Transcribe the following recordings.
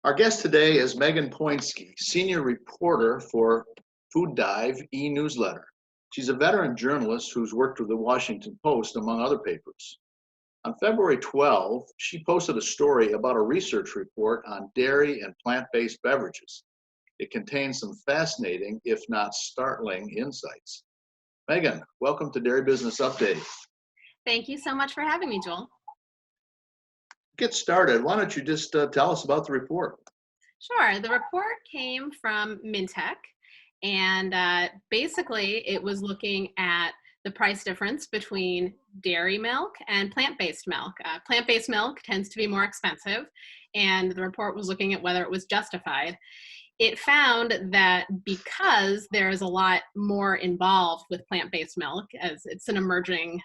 Our guest today is Megan Poinski, senior reporter for Food Dive e-newsletter. She's a veteran journalist who's worked with the Washington Post, among other papers. On February 12, she posted a story about a research report on dairy and plant-based beverages. It contains some fascinating, if not startling, insights. Megan, welcome to Dairy Business Update. Thank you so much for having me, Joel. Get started. Why don't you just tell us about the report? Sure. The report came from Mintech, and basically it was looking at the price difference between dairy milk and plant-based milk. Plant-based milk tends to be more expensive, and the report was looking at whether it was justified. It found that because there's a lot more involved with plant-based milk, as it's an emerging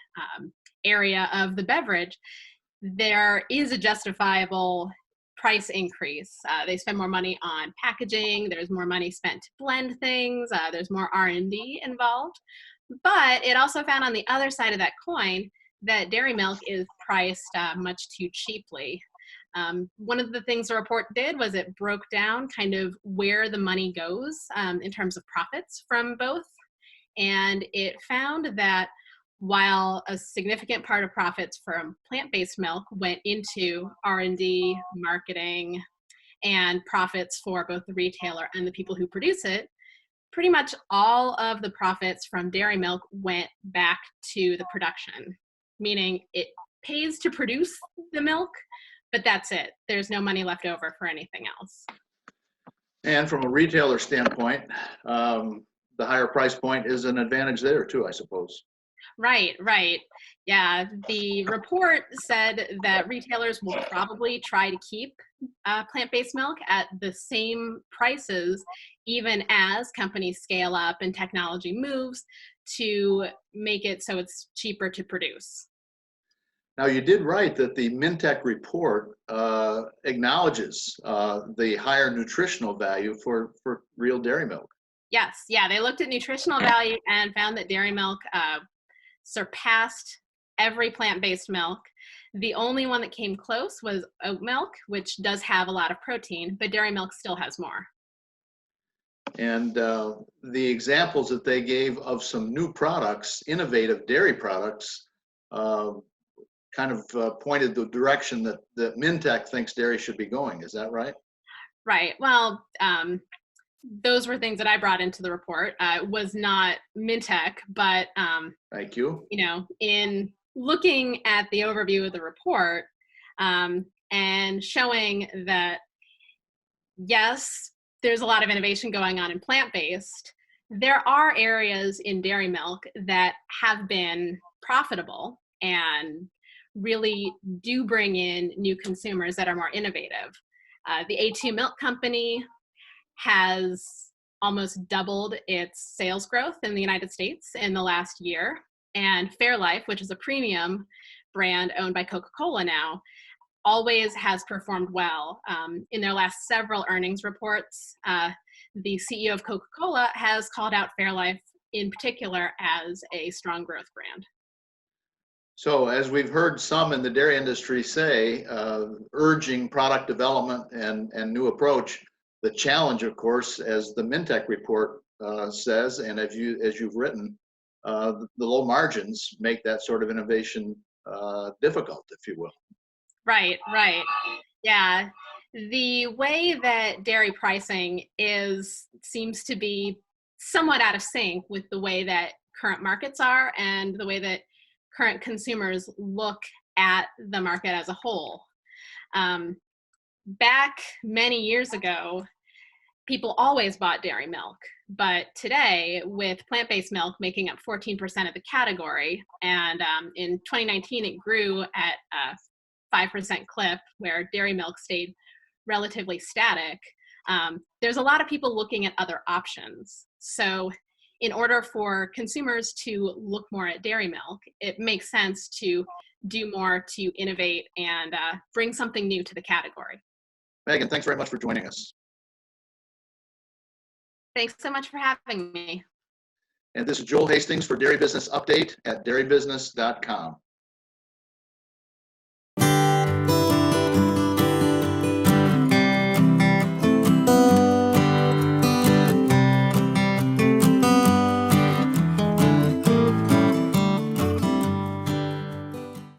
area of the beverage, there is a justifiable price increase. They spend more money on packaging, there's more money spent to blend things, there's more R&D involved. But it also found on the other side of that coin that dairy milk is priced much too cheaply. One of the things the report did was it broke down kind of where the money goes in terms of profits from both. And it found that while a significant part of profits from plant-based milk went into R&D, marketing, and profits for both the retailer and the people who produce it, pretty much all of the profits from dairy milk went back to the production, meaning it pays to produce the milk, but that's it. There's no money left over for anything else. And from a retailer standpoint, the higher price point is an advantage there too, I suppose. Right. Yeah, the report said that retailers will probably try to keep plant-based milk at the same prices, even as companies scale up and technology moves to make it so it's cheaper to produce. Now, you did write that the Mintech report acknowledges the higher nutritional value for real dairy milk. Yes, yeah, they looked at nutritional value and found that dairy milk surpassed every plant-based milk. The only one that came close was oat milk, which does have a lot of protein, but dairy milk still has more. And the examples that they gave of some new products, innovative dairy products, kind of pointed the direction that Mintech thinks dairy should be going. Is that right? Right. Well, those were things that I brought into the report. It was not Mintech, but thank you. In looking at the overview of the report and showing that, yes, there's a lot of innovation going on in plant-based, there are areas in dairy milk that have been profitable and really do bring in new consumers that are more innovative. The A2 Milk Company has almost doubled its sales growth in the United States in the last year. And Fairlife, which is a premium brand owned by Coca-Cola now, always has performed well. In their last several earnings reports, the CEO of Coca-Cola has called out Fairlife in particular as a strong growth brand. So as we've heard some in the dairy industry say, urging product development and new approach, the challenge, of course, as the Mintech report says, and as you've written, the low margins make that sort of innovation difficult, if you will. Right. Yeah. The way that dairy pricing seems to be somewhat out of sync with the way that current markets are and the way that current consumers look at the market as a whole. Back many years ago, people always bought dairy milk, but today, with plant-based milk making up 14% of the category, and in 2019 it grew at a 5% clip where dairy milk stayed relatively static, there's a lot of people looking at other options. So in order for consumers to look more at dairy milk, it makes sense to do more to innovate and bring something new to the category. Megan, thanks very much for joining us. Thanks so much for having me. And this is Joel Hastings for Dairy Business Update at dairybusiness.com.